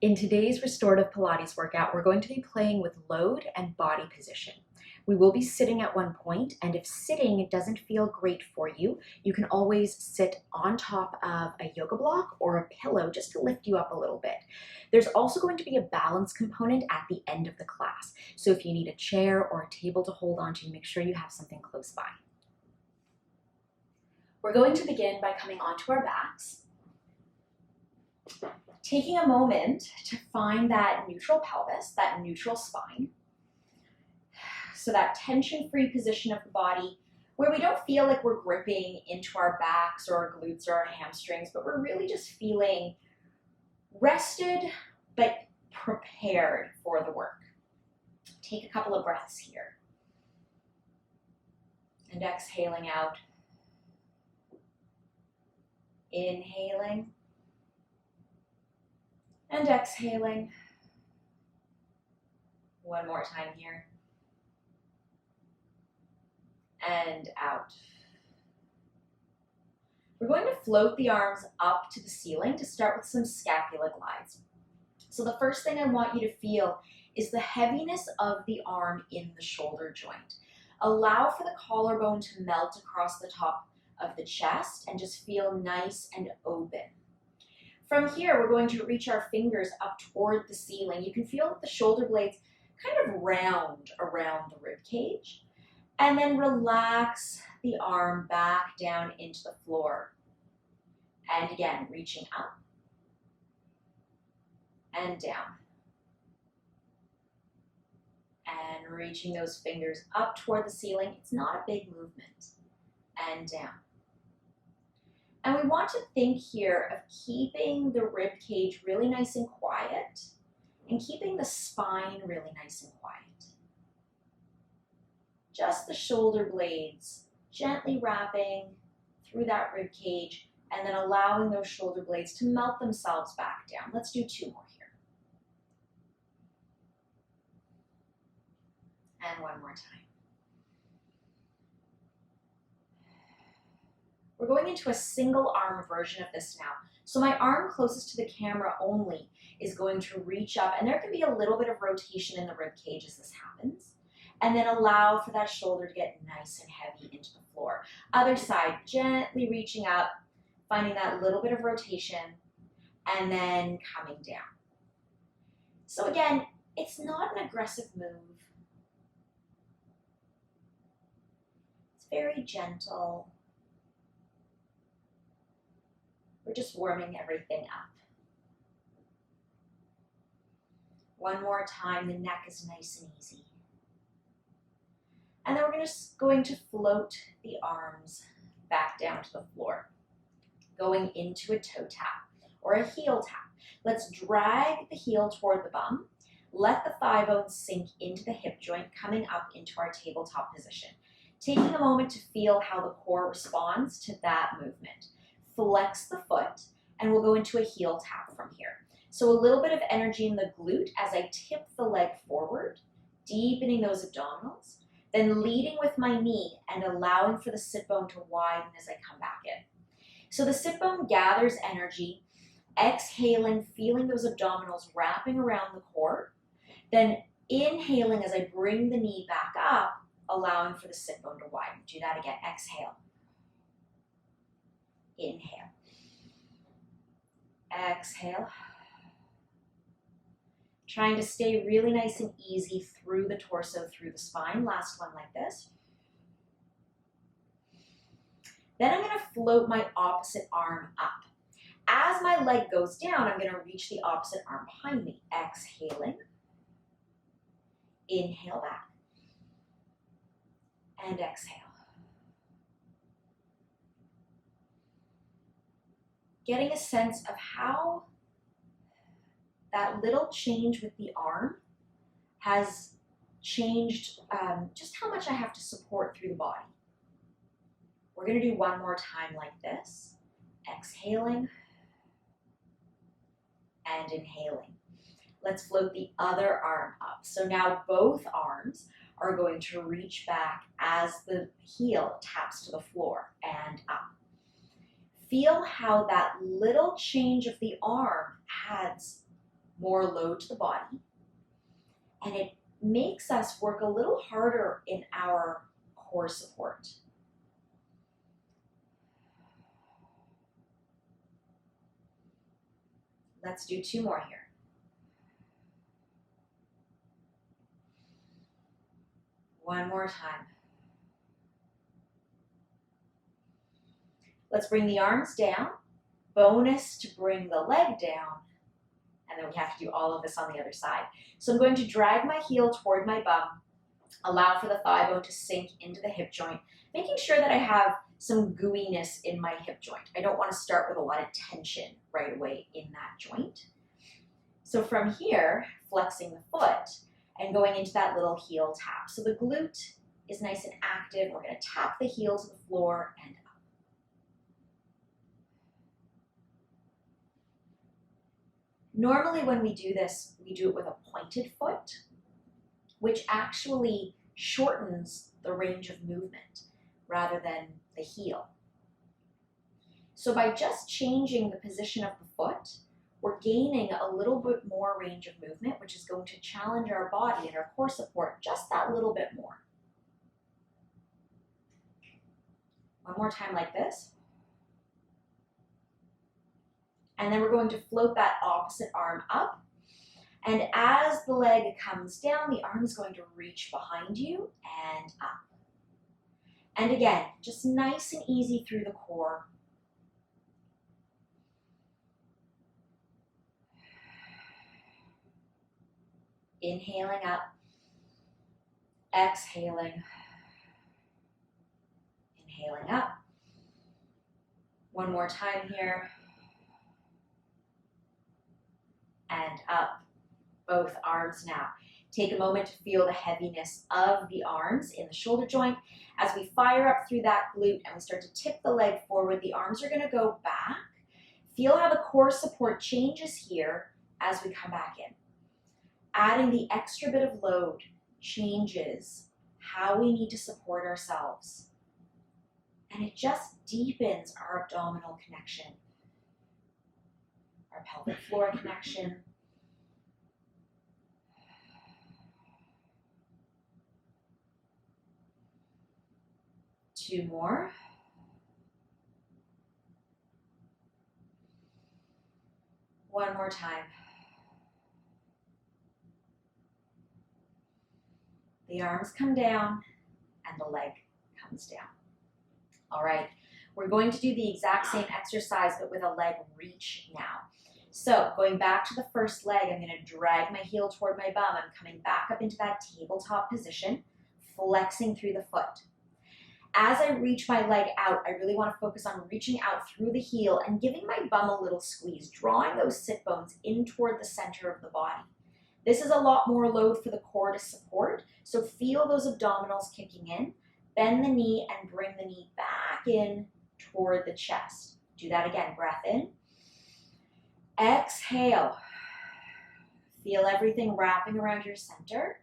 In today's restorative Pilates workout, we're going to be playing with load and body position. We will be sitting at one point, and if sitting doesn't feel great for you, you can always sit on top of a yoga block or a pillow just to lift you up a little bit. There's also going to be a balance component at the end of the class. So if you need a chair or a table to hold onto, make sure you have something close by. We're going to begin by coming onto our backs, taking a moment to find that neutral pelvis, that neutral spine. So that tension-free position of the body where we don't feel like we're gripping into our backs or our glutes or our hamstrings, but we're really just feeling rested but prepared for the work. Take a couple of breaths here. And exhaling out. Inhaling. And exhaling. One more time here. And out. We're going to float the arms up to the ceiling to start with some scapula glides. So the first thing I want you to feel is the heaviness of the arm in the shoulder joint. Allow for the collarbone to melt across the top of the chest and just feel nice and open. From here, we're going to reach our fingers up toward the ceiling. You can feel that the shoulder blades kind of round around the rib cage. And then relax the arm back down into the floor. And again, reaching up and down. And reaching those fingers up toward the ceiling. It's not a big movement. And down. And we want to think here of keeping the rib cage really nice and quiet and keeping the spine really nice and quiet. Just the shoulder blades gently wrapping through that rib cage and then allowing those shoulder blades to melt themselves back down. Let's do two more here. And one more time. We're going into a single arm version of this now. So my arm closest to the camera only is going to reach up, and there can be a little bit of rotation in the rib cage as this happens. And then allow for that shoulder to get nice and heavy into the floor. Other side, gently reaching up, finding that little bit of rotation, and then coming down. So again, it's not an aggressive move. It's very gentle. We're just warming everything up. One more time, the neck is nice and easy. And then we're going to float the arms back down to the floor, going into a toe tap or a heel tap. Let's drag the heel toward the bum. Let the thigh bone sink into the hip joint, coming up into our tabletop position. Taking a moment to feel how the core responds to that movement. Flex the foot, and we'll go into a heel tap from here. So a little bit of energy in the glute as I tip the leg forward, deepening those abdominals. Then leading with my knee and allowing for the sit bone to widen as I come back in. So the sit bone gathers energy, exhaling, feeling those abdominals wrapping around the core, then inhaling as I bring the knee back up, allowing for the sit bone to widen. Do that again. Exhale. Inhale. Exhale. Trying to stay really nice and easy through the torso, through the spine. Last one like this. Then I'm going to float my opposite arm up. As my leg goes down, I'm going to reach the opposite arm behind me. Exhaling. Inhale back. And exhale. Getting a sense of how that little change with the arm has changed just how much I have to support through the body. We're going to do one more time like this. Exhaling and inhaling. Let's float the other arm up. So now both arms are going to reach back as the heel taps to the floor and up. Feel how that little change of the arm adds more load to the body, and it makes us work a little harder in our core support. Let's do 2 more here. One more time. Let's bring the arms down. Bonus to bring the leg down. And then we have to do all of this on the other side. So I'm going to drag my heel toward my bum, allow for the thigh bone to sink into the hip joint, making sure that I have some gooiness in my hip joint. I don't want to start with a lot of tension right away in that joint. So from here, flexing the foot and going into that little heel tap. So the glute is nice and active. We're going to tap the heel to the floor and up. Normally when we do this, we do it with a pointed foot, which actually shortens the range of movement rather than the heel. So by just changing the position of the foot, we're gaining a little bit more range of movement, which is going to challenge our body and our core support just that little bit more. One more time like this. And then we're going to float that opposite arm up. And as the leg comes down, the arm is going to reach behind you and up. And again, just nice and easy through the core. Inhaling up, exhaling, inhaling up. One more time here. And up, both arms now. Take a moment to feel the heaviness of the arms in the shoulder joint. As we fire up through that glute and we start to tip the leg forward, the arms are going to go back. Feel how the core support changes here as we come back in. Adding the extra bit of load changes how we need to support ourselves. And it just deepens our abdominal connection, our pelvic floor connection. Two more. One more time. The arms come down and the leg comes down. All right, we're going to do the exact same exercise but with a leg reach now. So going back to the first leg, I'm going to drag my heel toward my bum. I'm coming back up into that tabletop position, flexing through the foot. As I reach my leg out, I really want to focus on reaching out through the heel and giving my bum a little squeeze, drawing those sit bones in toward the center of the body. This is a lot more load for the core to support, so feel those abdominals kicking in. Bend the knee and bring the knee back in toward the chest. Do that again. Breath in. Exhale. Feel everything wrapping around your center.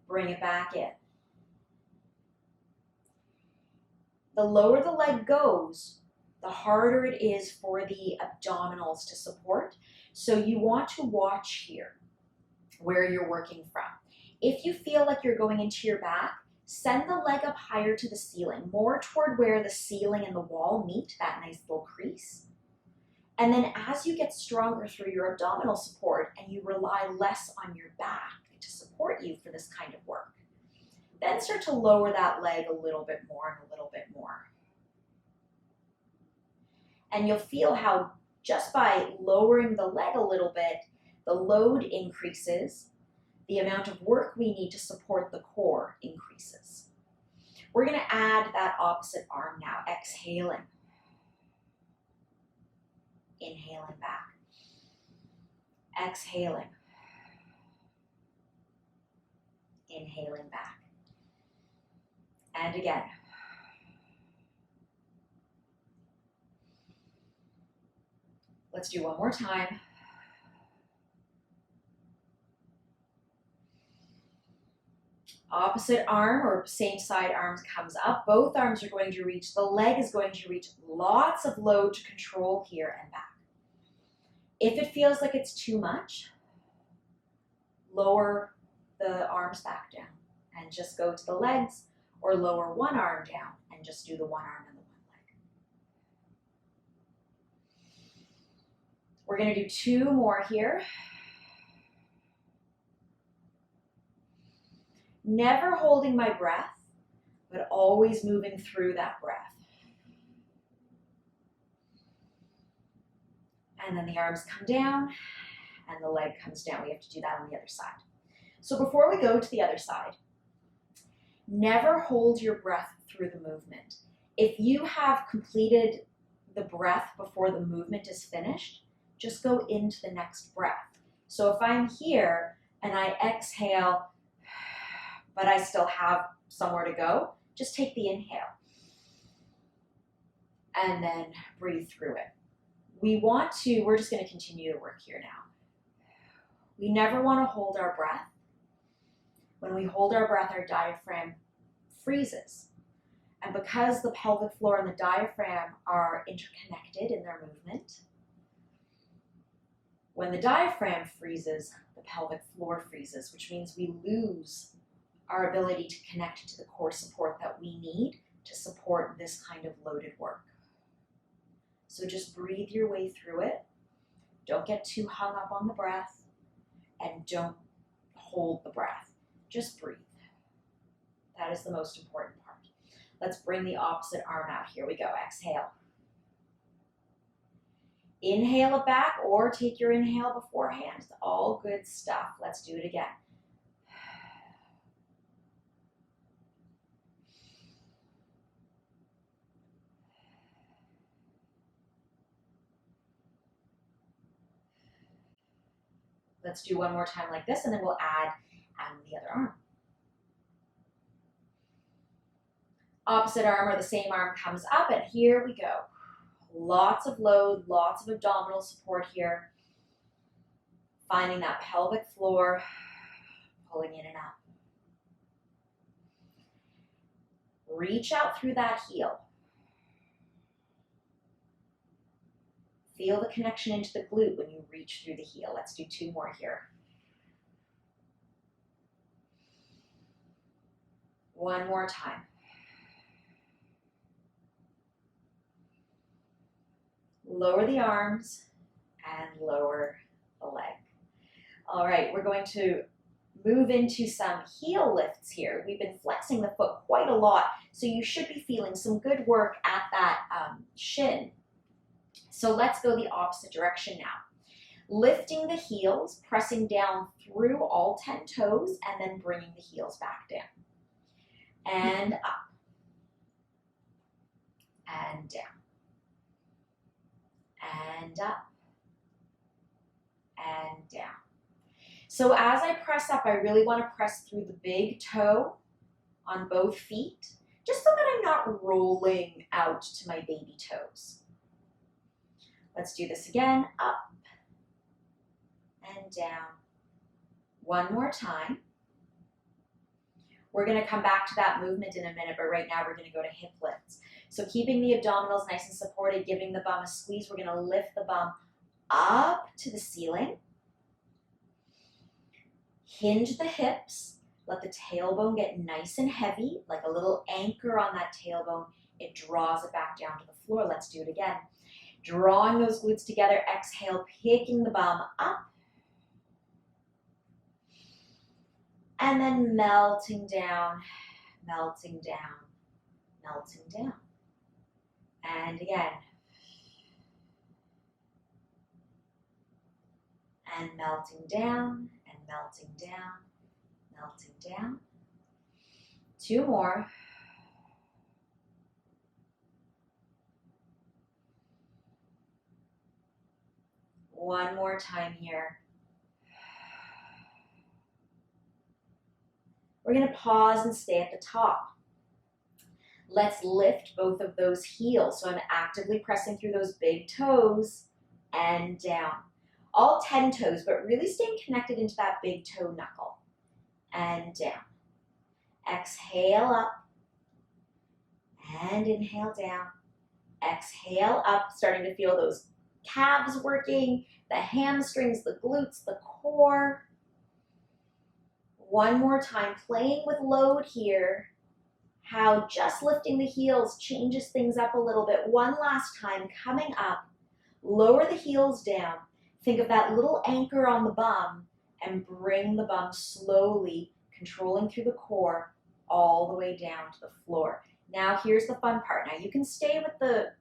Bring it back in. The lower the leg goes, the harder it is for the abdominals to support. So you want to watch here where you're working from. If you feel like you're going into your back, send the leg up higher to the ceiling, more toward where the ceiling and the wall meet, that nice little crease. And then as you get stronger through your abdominal support and you rely less on your back to support you for this kind of work, then start to lower that leg a little bit more and a little bit more. And you'll feel how just by lowering the leg a little bit, the load increases, the amount of work we need to support the core increases. We're going to add that opposite arm now, exhaling. Inhaling back. Exhaling. Inhaling back. And again. Let's do one more time. Opposite arm or same side arms comes up. Both arms are going to reach. The leg is going to reach. Lots of load to control here and back. If it feels like it's too much, lower the arms back down and just go to the legs, or lower one arm down and just do the one arm and the one leg. We're going to do 2 more here. Never holding my breath, but always moving through that breath. And then the arms come down and the leg comes down. We have to do that on the other side. So before we go to the other side, never hold your breath through the movement. If you have completed the breath before the movement is finished, just go into the next breath. So if I'm here and I exhale, but I still have somewhere to go, just take the inhale and then breathe through it. We're just going to continue to work here now. We never want to hold our breath. When we hold our breath, our diaphragm freezes. And because the pelvic floor and the diaphragm are interconnected in their movement, when the diaphragm freezes, the pelvic floor freezes, which means we lose our ability to connect to the core support that we need to support this kind of loaded work. So just breathe your way through it. Don't get too hung up on the breath, and don't hold the breath. Just breathe. That is the most important part. Let's bring the opposite arm out. Here we go. Exhale. Inhale it back, or take your inhale beforehand. It's all good stuff. Let's do it again. Let's do one more time like this, and then we'll add the other arm. Opposite arm or the same arm comes up, and here we go. Lots of load, lots of abdominal support here. Finding that pelvic floor, pulling in and up. Reach out through that heel. Feel the connection into the glute when you reach through the heel. Let's do 2 more here. One more time. Lower the arms and lower the leg. All right, we're going to move into some heel lifts here. We've been flexing the foot quite a lot, so you should be feeling some good work at that shin. So let's go the opposite direction now. Lifting the heels, pressing down through all 10 toes, and then bringing the heels back down. And up. And down. And up. And down. So as I press up, I really want to press through the big toe on both feet, just so that I'm not rolling out to my baby toes. Let's do this again. Up and down. One more time. We're going to come back to that movement in a minute, but right now we're going to go to hip lifts. So keeping the abdominals nice and supported, giving the bum a squeeze, we're going to lift the bum up to the ceiling. Hinge the hips. Let the tailbone get nice and heavy, like a little anchor on that tailbone. It draws it back down to the floor. Let's do it again. Drawing those glutes together. Exhale, picking the bum up. And then melting down, melting down, melting down. And again. And melting down, and melting down, melting down. 2 more. One more time here. We're going to pause and stay at the top. Let's lift both of those heels. So I'm actively pressing through those big toes and down. All 10 toes, but really staying connected into that big toe knuckle. And down. Exhale up. And inhale down. Exhale up, starting to feel those calves working, the hamstrings, the glutes, the core. One more time, playing with load here. How just lifting the heels changes things up a little bit. One last time, coming up, lower the heels down. Think of that little anchor on the bum and bring the bum slowly, controlling through the core, all the way down to the floor. Now here's the fun part. Now you can stay with the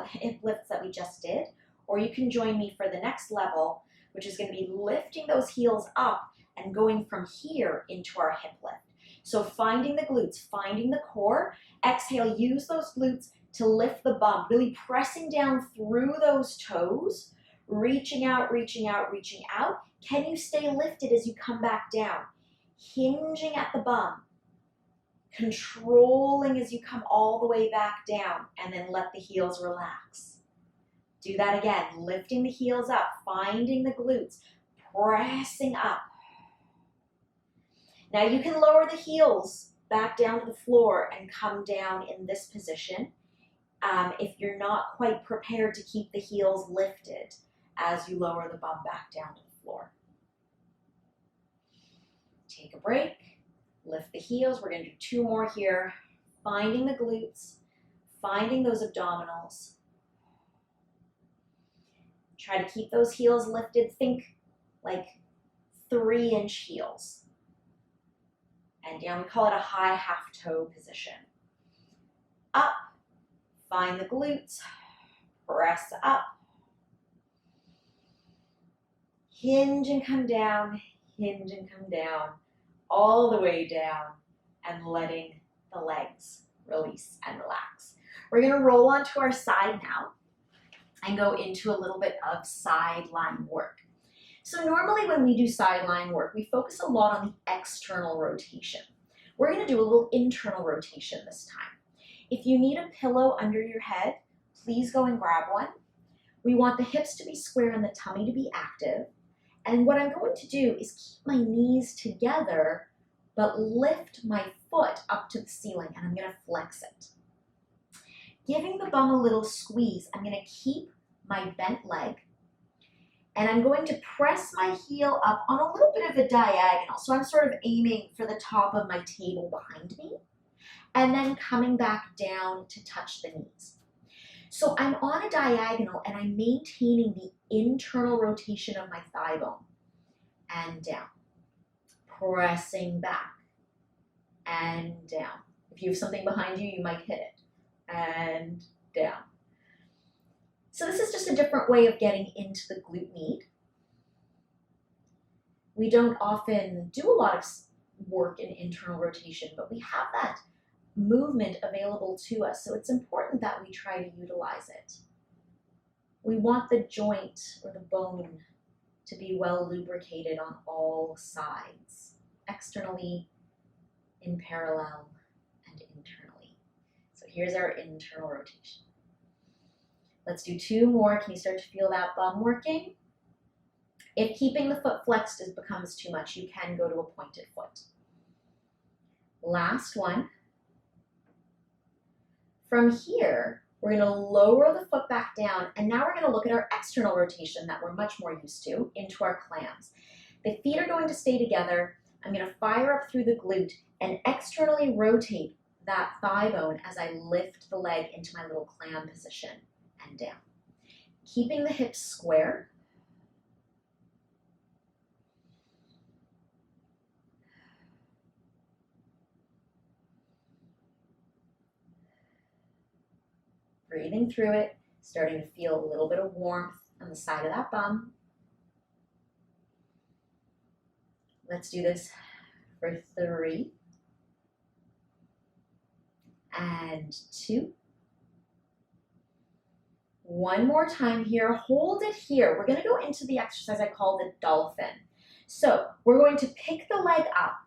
hip lifts that we just did, or you can join me for the next level, which is going to be lifting those heels up and going from here into our hip lift. So finding the glutes, finding the core, exhale, use those glutes to lift the bum, really pressing down through those toes, reaching out, reaching out, reaching out. Can you stay lifted as you come back down? Hinging at the bum, controlling as you come all the way back down, and then let the heels relax. Do that again, lifting the heels up, finding the glutes, pressing up. Now you can lower the heels back down to the floor and come down in this position if you're not quite prepared to keep the heels lifted as you lower the bum back down to the floor. Take a break, lift the heels. We're going to do 2 more here. Finding the glutes, finding those abdominals. Try to keep those heels lifted. Think like 3-inch heels. And down, we call it a high half toe position. Up, find the glutes, press up. Hinge and come down, hinge and come down, all the way down, and letting the legs release and relax. We're gonna roll onto our side now and go into a little bit of sideline work. So normally when we do sideline work, we focus a lot on the external rotation. We're going to do a little internal rotation this time. If you need a pillow under your head, please go and grab one. We want the hips to be square and the tummy to be active. And what I'm going to do is keep my knees together, but lift my foot up to the ceiling, and I'm going to flex it. Giving the bum a little squeeze, I'm going to keep my bent leg. And I'm going to press my heel up on a little bit of a diagonal. So I'm sort of aiming for the top of my table behind me, and then coming back down to touch the knees. So I'm on a diagonal and I'm maintaining the internal rotation of my thigh bone. And down. Pressing back. And down. If you have something behind you, you might hit it. And down. So this is just a different way of getting into the glute med. We don't often do a lot of work in internal rotation, but we have that movement available to us, so it's important that we try to utilize it. We want the joint or the bone to be well lubricated on all sides, externally, in parallel, and internally. So here's our internal rotation. Let's do 2 more. Can you start to feel that bum working? If keeping the foot flexed becomes too much, you can go to a pointed foot. Last one. From here, we're going to lower the foot back down, and now we're going to look at our external rotation that we're much more used to into our clams. The feet are going to stay together. I'm going to fire up through the glute and externally rotate that thigh bone as I lift the leg into my little clam position and down. Keeping the hips square. Breathing through it, starting to feel a little bit of warmth on the side of that bum. Let's do this for 3 and 2. One more time here, hold it here. We're going to go into the exercise I call the dolphin. So we're going to pick the leg up,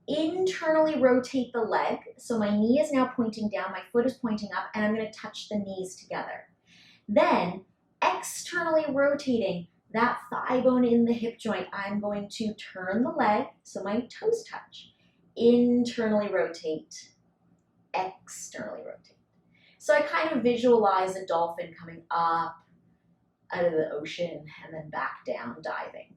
internally rotate the leg. So my knee is now pointing down, my foot is pointing up, and I'm going to touch the knees together. Then externally rotating that thigh bone in the hip joint, I'm going to turn the leg so my toes touch. Internally rotate, externally rotate. So I kind of visualize a dolphin coming up, out of the ocean and then back down, diving.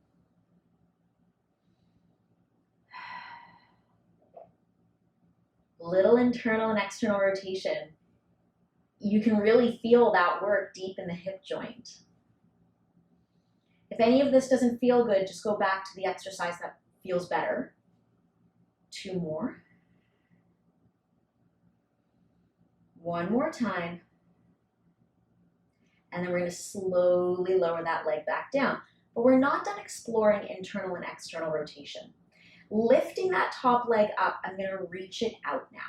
Little internal and external rotation. You can really feel that work deep in the hip joint. If any of this doesn't feel good, just go back to the exercise that feels better. 2 more. 1 more time. And then we're going to slowly lower that leg back down. But we're not done exploring internal and external rotation. Lifting that top leg up, I'm going to reach it out now.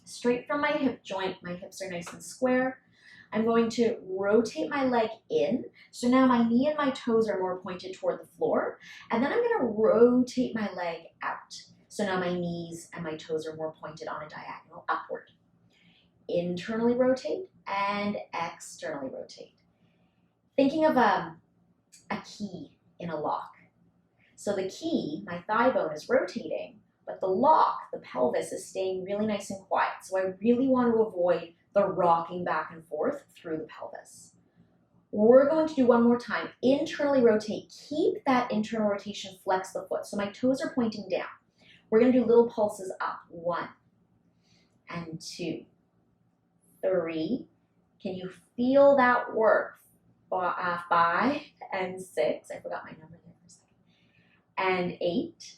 Straight from my hip joint, my hips are nice and square. I'm going to rotate my leg in. So now my knee and my toes are more pointed toward the floor. And then I'm going to rotate my leg out. So now my knees and my toes are more pointed on a diagonal upward. Internally rotate and externally rotate. Thinking of a key in a lock. So the key, my thigh bone, is rotating, but the lock, the pelvis, is staying really nice and quiet. So I really want to avoid the rocking back and forth through the pelvis. We're going to do 1 more time. Internally rotate. Keep that internal rotation, flex the foot. So my toes are pointing down. We're going to do little pulses up. 1 and 2, 3. Can you feel that work? 5 and 6. I forgot my number there for a second. And 8,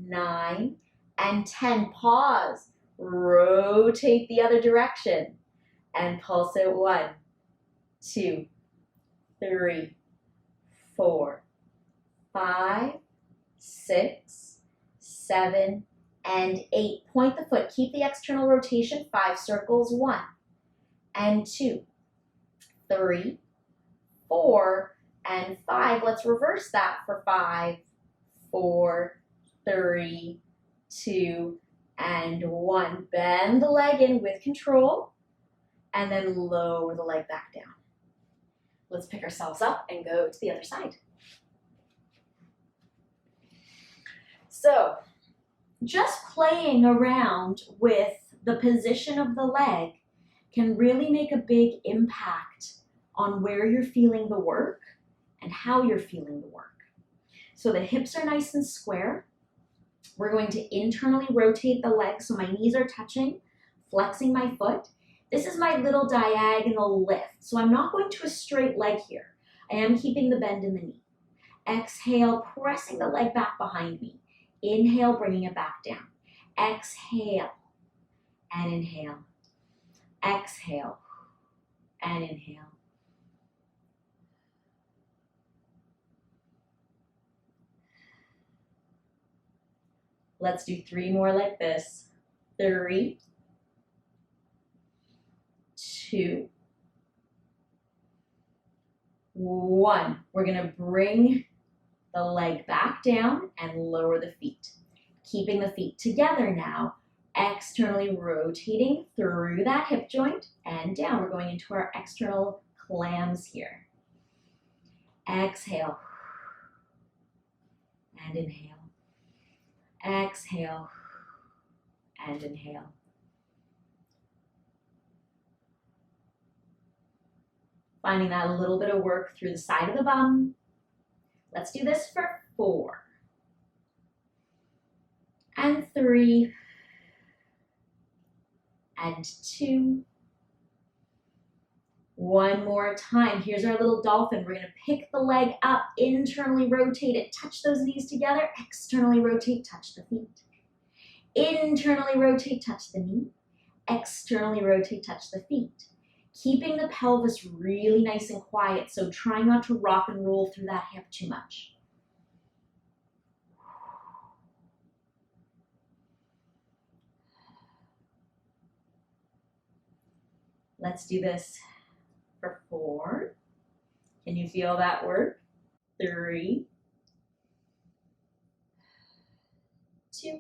9, and 10. Pause. Rotate the other direction. And pulse it. 1, 2, 3, 4, 5, 6, 7, and 8. Point the foot. Keep the external rotation. 5 circles. 1 and 2, 3, 4, and 5. Let's reverse that for 5, 4, 3, 2, and 1. Bend the leg in with control, and then lower the leg back down. Let's pick ourselves up and go to the other side. So, just playing around with the position of the leg can really make a big impact on where you're feeling the work and how you're feeling the work. So the hips are nice and square. We're going to internally rotate the leg so my knees are touching, flexing my foot. This is my little diagonal lift. So I'm not going to a straight leg here. I am keeping the bend in the knee. Exhale, pressing the leg back behind me. Inhale, bringing it back down. Exhale and inhale. Exhale and inhale. Let's do 3 more like this. 3, 2, 1. We're going to bring the leg back down and lower the feet. Keeping the feet together now. Externally rotating through that hip joint and down. We're going into our external clams here. Exhale and inhale. Exhale and inhale. Finding that a little bit of work through the side of the bum. Let's do this for 4 and 3 and 2. 1 more time. Here's our little dolphin. We're going to pick the leg up, internally rotate it, touch those knees together, externally rotate, touch the feet. Internally rotate, touch the knee, externally rotate, touch the feet. Keeping the pelvis really nice and quiet, so try not to rock and roll through that hip too much. Let's do this for 4. Can you feel that work? 3, 2,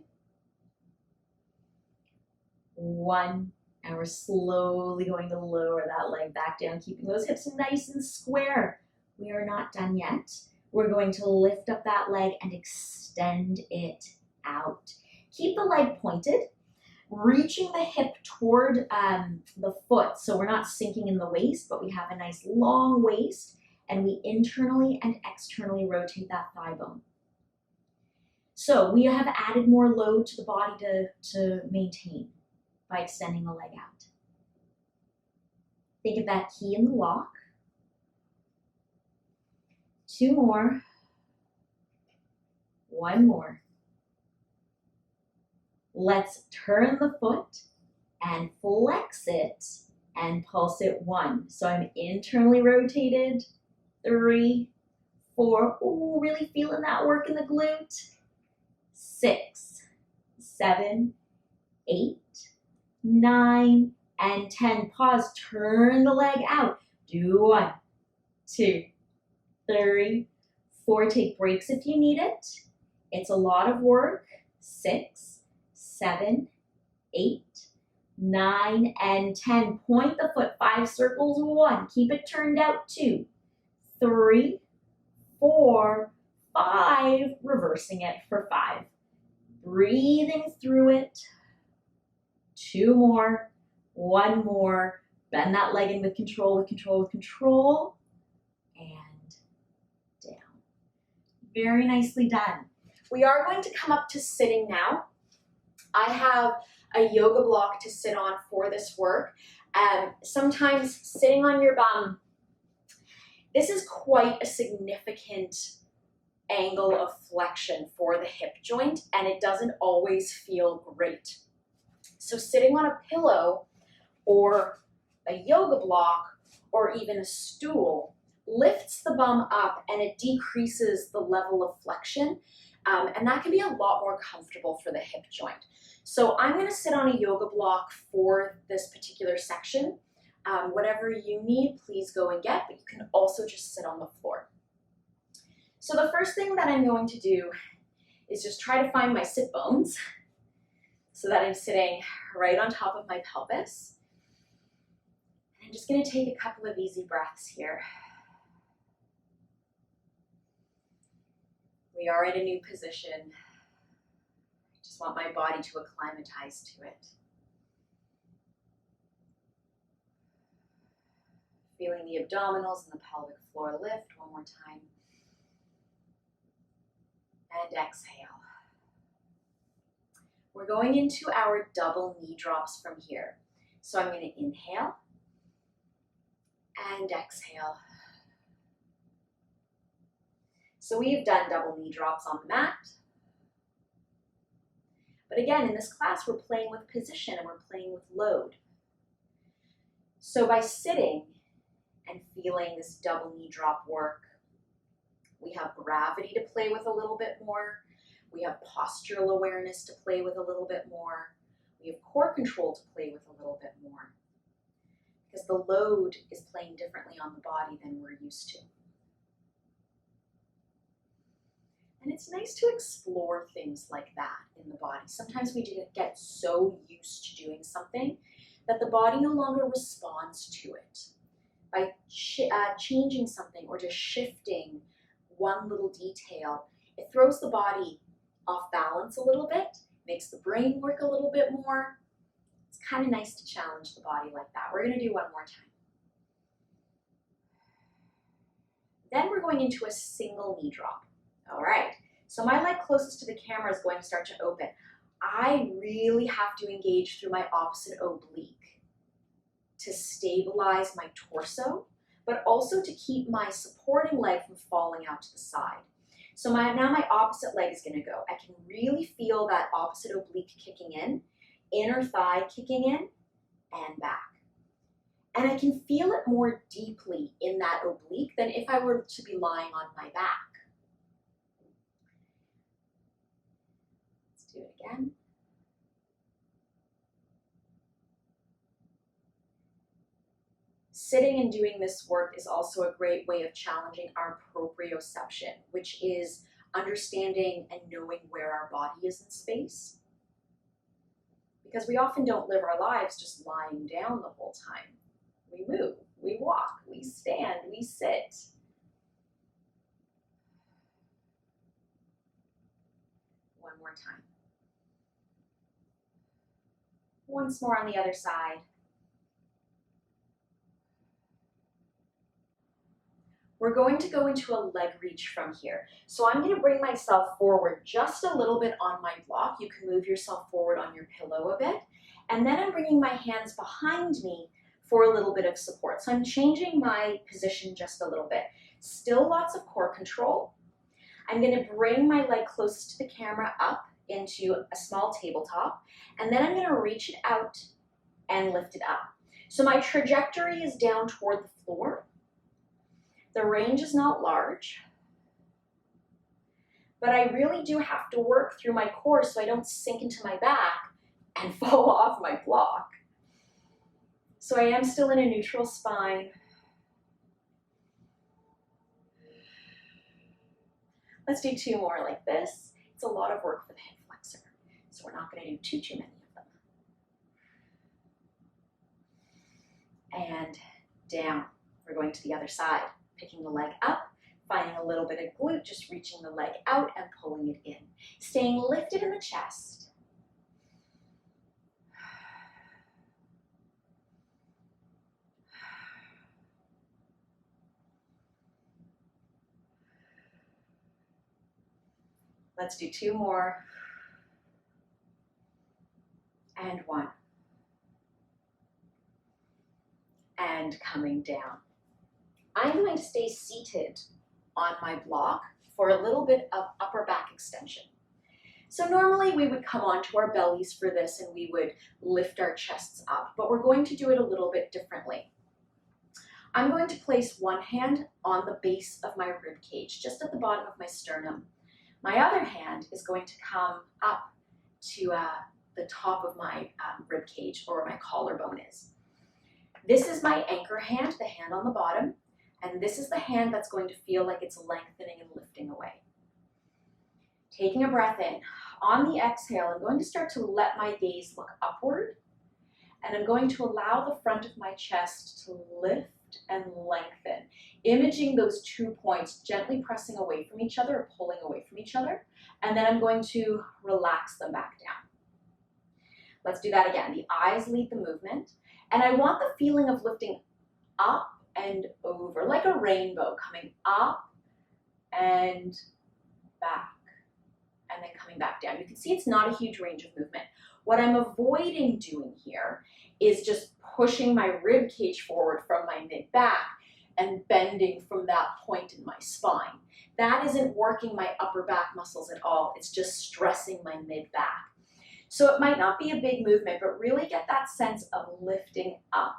1. And we're slowly going to lower that leg back down, keeping those hips nice and square. We are not done yet. We're going to lift up that leg and extend it out. Keep the leg pointed, reaching the hip toward the foot, so we're not sinking in the waist, but we have a nice long waist, and we internally and externally rotate that thigh bone. So we have added more load to the body to maintain by extending the leg out. Think of that key in the lock. 2 more. 1 more. Let's turn the foot and flex it and pulse it 1. So I'm internally rotated. 3, 4. Ooh, really feeling that work in the glute. 6, 7, 8, 9, and 10. Pause, turn the leg out. Do 1, 2, 3, 4. Take breaks if you need it. It's a lot of work. 6, 7, 8, 9, and 10. Point the foot, 5 circles, 1. Keep it turned out, 2, 3, 4, 5. Reversing it for 5. Breathing through it. 2 more, 1 more. Bend that leg in with control, with control, with control. And down. Very nicely done. We are going to come up to sitting now. I have a yoga block to sit on for this work. Sometimes sitting on your bum, this is quite a significant angle of flexion for the hip joint, and it doesn't always feel great. So sitting on a pillow or a yoga block or even a stool lifts the bum up and it decreases the level of flexion, and that can be a lot more comfortable for the hip joint. So I'm going to sit on a yoga block for this particular section. Whatever you need, please go and get, but you can also just sit on the floor. So the first thing that I'm going to do is just try to find my sit bones so that I'm sitting right on top of my pelvis. And I'm just going to take a couple of easy breaths here. We are in a new position. I just want my body to acclimatize to it. Feeling the abdominals and the pelvic floor lift. One more time. And exhale. We're going into our double knee drops from here. So I'm going to inhale and exhale. So we've done double knee drops on the mat. But again, in this class, we're playing with position and we're playing with load. So by sitting and feeling this double knee drop work, we have gravity to play with a little bit more. We have postural awareness to play with a little bit more. We have core control to play with a little bit more. Because the load is playing differently on the body than we're used to. And it's nice to explore things like that in the body. Sometimes we get so used to doing something that the body no longer responds to it. By changing something or just shifting one little detail, it throws the body off balance a little bit, makes the brain work a little bit more. It's kind of nice to challenge the body like that. We're going to do one more time. Then we're going into a single knee drop. All right, so my leg closest to the camera is going to start to open. I really have to engage through my opposite oblique to stabilize my torso, but also to keep my supporting leg from falling out to the side. So now my opposite leg is going to go. I can really feel that opposite oblique kicking in, inner thigh kicking in, and back. And I can feel it more deeply in that oblique than if I were to be lying on my back. Let's do it again. Sitting and doing this work is also a great way of challenging our proprioception, which is understanding and knowing where our body is in space. Because we often don't live our lives just lying down the whole time. We move, we walk, we stand, we sit. One more time. Once more on the other side. We're going to go into a leg reach from here. So I'm going to bring myself forward just a little bit on my block. You can move yourself forward on your pillow a bit. And then I'm bringing my hands behind me for a little bit of support. So I'm changing my position just a little bit. Still lots of core control. I'm going to bring my leg close to the camera up into a small tabletop, and then I'm going to reach it out and lift it up. So my trajectory is down toward the floor. The range is not large, but I really do have to work through my core so I don't sink into my back and fall off my block. So I am still in a neutral spine. Let's do 2 more like this. It's a lot of work for the hip flexor, so we're not going to do too many of them. And down. We're going to the other side, picking the leg up, finding a little bit of glute, just reaching the leg out and pulling it in. Staying lifted in the chest. Let's do 2 more. And 1. And coming down. I'm going to stay seated on my block for a little bit of upper back extension. So normally we would come onto our bellies for this and we would lift our chests up, but we're going to do it a little bit differently. I'm going to place one hand on the base of my rib cage, just at the bottom of my sternum. My other hand is going to come up to the top of my rib cage, or where my collarbone is. This is my anchor hand, the hand on the bottom, and this is the hand that's going to feel like it's lengthening and lifting away. Taking a breath in. On the exhale, I'm going to start to let my gaze look upward, and I'm going to allow the front of my chest to lift and lengthen, imaging those 2 points, gently pressing away from each other or pulling away from each other, and then I'm going to relax them back down. Let's do that again. The eyes lead the movement, and I want the feeling of lifting up and over, like a rainbow, coming up and back, and then coming back down. You can see it's not a huge range of movement. What I'm avoiding doing here is just pushing my rib cage forward from my mid-back and bending from that point in my spine. That isn't working my upper back muscles at all. It's just stressing my mid-back. So it might not be a big movement, but really get that sense of lifting up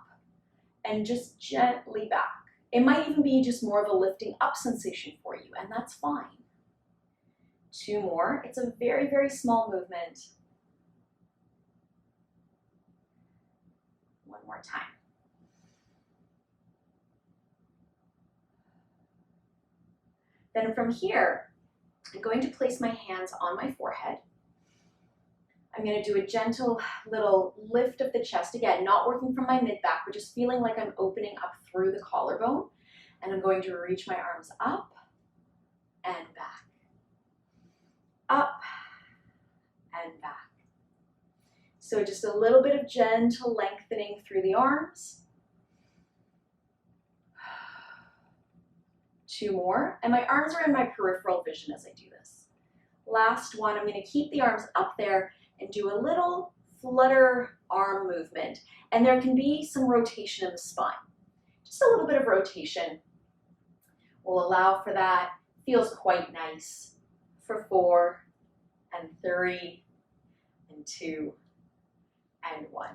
and just gently back. It might even be just more of a lifting up sensation for you, and that's fine. 2 more. It's a very, very small movement. 1 more time. Then from here, I'm going to place my hands on my forehead. I'm going to do a gentle little lift of the chest. Again, not working from my mid-back, but just feeling like I'm opening up through the collarbone. And I'm going to reach my arms up and back. Up and back. So just a little bit of gentle lengthening through the arms. 2 more, and my arms are in my peripheral vision as I do this. Last one, I'm going to keep the arms up there and do a little flutter arm movement, and there can be some rotation in the spine. Just a little bit of rotation will allow for that. Feels quite nice for 4 and 3 and 2 and 1.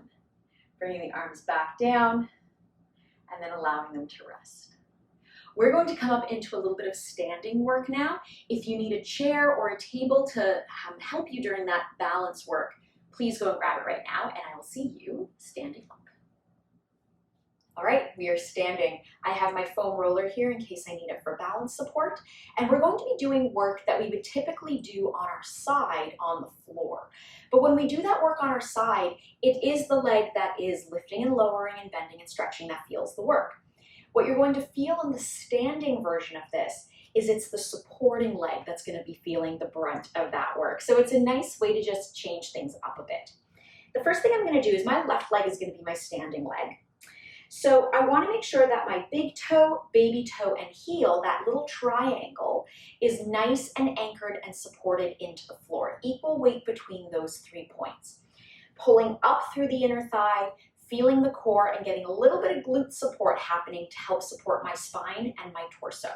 Bringing the arms back down and then allowing them to rest. We're going to come up into a little bit of standing work now. If you need a chair or a table to help you during that balance work, please go and grab it right now, and I will see you standing up. All right, we are standing. I have my foam roller here in case I need it for balance support, and we're going to be doing work that we would typically do on our side on the floor. But when we do that work on our side, it is the leg that is lifting and lowering and bending and stretching that feels the work. What you're going to feel in the standing version of this is it's the supporting leg that's going to be feeling the brunt of that work. So it's a nice way to just change things up a bit. The first thing I'm going to do is my left leg is going to be my standing leg. So I want to make sure that my big toe, baby toe, and heel, that little triangle, is nice and anchored and supported into the floor. Equal weight between those 3 points. Pulling up through the inner thigh, feeling the core, and getting a little bit of glute support happening to help support my spine and my torso.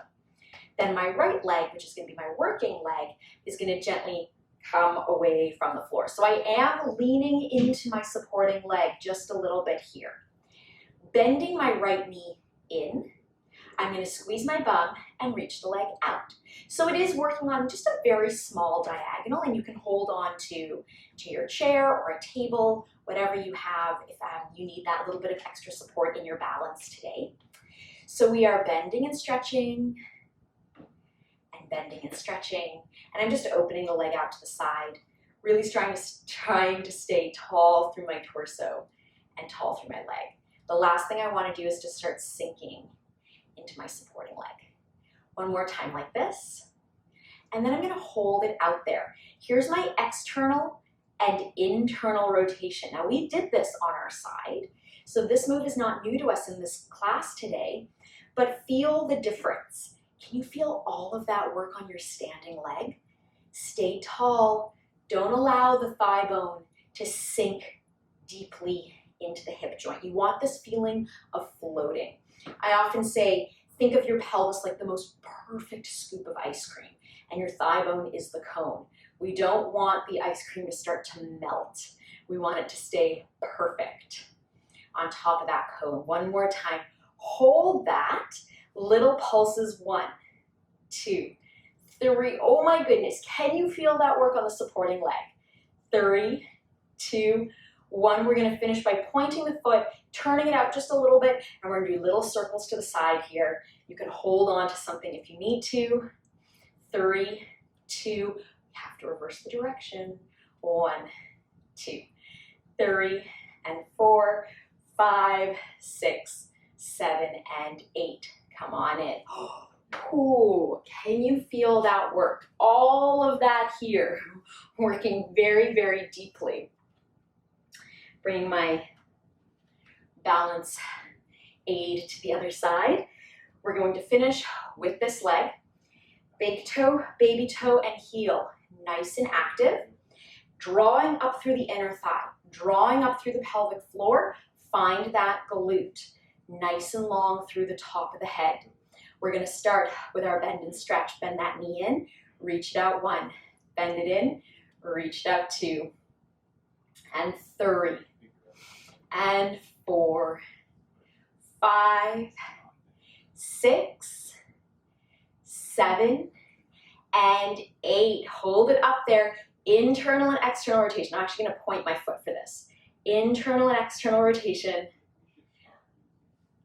Then my right leg, which is going to be my working leg, is going to gently come away from the floor. So I am leaning into my supporting leg just a little bit here. Bending my right knee in, I'm going to squeeze my bum and reach the leg out. So it is working on just a very small diagonal, and you can hold on to your chair or a table, whatever you have, if you need that little bit of extra support in your balance today. So we are bending and stretching, and bending and stretching, and I'm just opening the leg out to the side, really trying to stay tall through my torso and tall through my leg. The last thing I want to do is to start sinking into my supporting leg. One more time like this, and then I'm going to hold it out there. Here's my external and internal rotation. Now we did this on our side, so this move is not new to us in this class today, but feel the difference. Can you feel all of that work on your standing leg? Stay tall. Don't allow the thigh bone to sink deeply into the hip joint. You want this feeling of floating. I often say, think of your pelvis like the most perfect scoop of ice cream, and your thigh bone is the cone. We don't want the ice cream to start to melt. We want it to stay perfect on top of that cone. One more time. Hold that. Little pulses. 1, 2, 3. Oh my goodness. Can you feel that work on the supporting leg? 3, 2, 1. We're going to finish by pointing the foot, turning it out just a little bit, and we're going to do little circles to the side here. You can hold on to something if you need to. 3, 2. You have to reverse the direction. 1, 2, 3, and 4, 5, 6, 7, and 8. Come on in. Ooh, can you feel that work? All of that here, working very, very deeply. Bring my balance aid to the other side. We're going to finish with this leg. Big toe, baby toe, and heel, nice and active. Drawing up through the inner thigh, drawing up through the pelvic floor. Find that glute, nice and long through the top of the head. We're going to start with our bend and stretch. Bend that knee in, reach it out. 1, bend it in, reach it out. 2, and 3, and 4, 5, 6, 7, and 8. Hold it up there. Internal and external rotation. I'm actually going to point my foot for this. Internal and external rotation.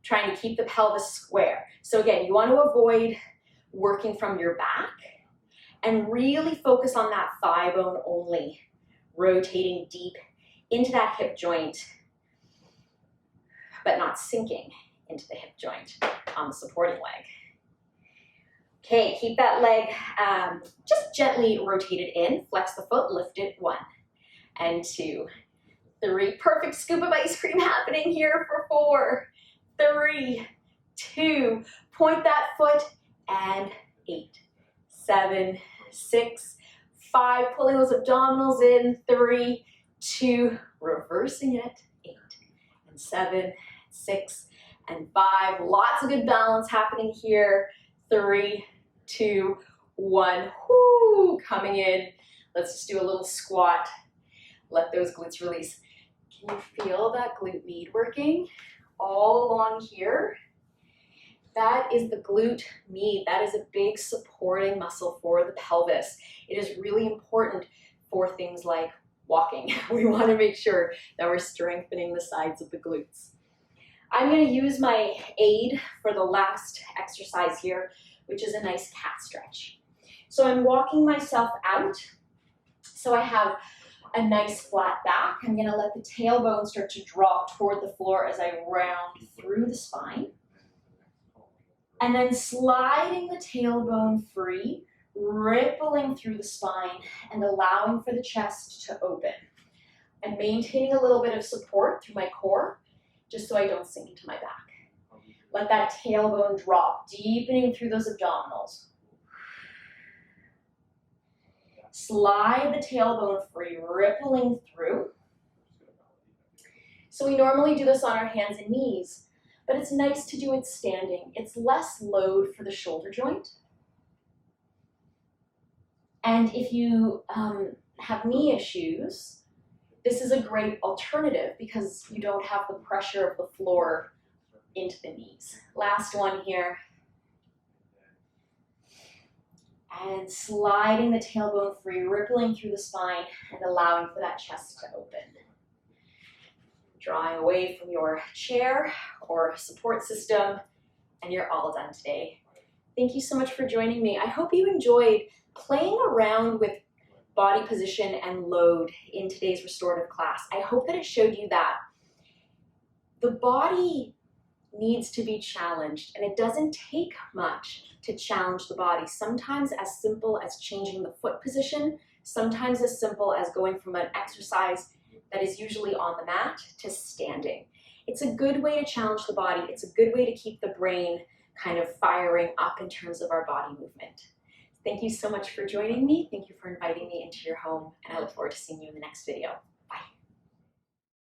Trying to keep the pelvis square. So again, you want to avoid working from your back and really focus on that thigh bone only, rotating deep into that hip joint, but not sinking into the hip joint on the supporting leg. Okay, keep that leg just gently rotated in. Flex the foot, lift it. 1 and 2, 3. Perfect scoop of ice cream happening here for 4, 3, 2. Point that foot, and 8, 7, 6, 5. Pulling those abdominals in. 3, 2. Reversing it. 8, and 7, 6, and 5. Lots of good balance happening here. 3, 2, 1. Whoo, coming in. Let's just do a little squat. Let those glutes release. Can you feel that glute med working all along here? That is the glute med. That is a big supporting muscle for the pelvis. It is really important for things like walking. We want to make sure that we're strengthening the sides of the glutes. I'm going to use my aid for the last exercise here, which is a nice cat stretch. So I'm walking myself out. So I have a nice flat back. I'm going to let the tailbone start to drop toward the floor as I round through the spine. And then sliding the tailbone free, rippling through the spine and allowing for the chest to open. And maintaining a little bit of support through my core just so I don't sink into my back. Let that tailbone drop, deepening through those abdominals. Slide the tailbone free, rippling through. So we normally do this on our hands and knees, but it's nice to do it standing. It's less load for the shoulder joint. And if you have knee issues, this is a great alternative because you don't have the pressure of the floor into the knees. Last one here. And sliding the tailbone free, rippling through the spine and allowing for that chest to open. Drawing away from your chair or support system, and you're all done today. Thank you so much for joining me. I hope you enjoyed playing around with body position and load in today's restorative class. I hope that it showed you that the body needs to be challenged, and it doesn't take much to challenge the body. Sometimes as simple as changing the foot position, sometimes as simple as going from an exercise that is usually on the mat to standing. It's a good way to challenge the body. It's a good way to keep the brain kind of firing up in terms of our body movement. Thank you so much for joining me. Thank you for inviting me into your home, and I look forward to seeing you in the next video.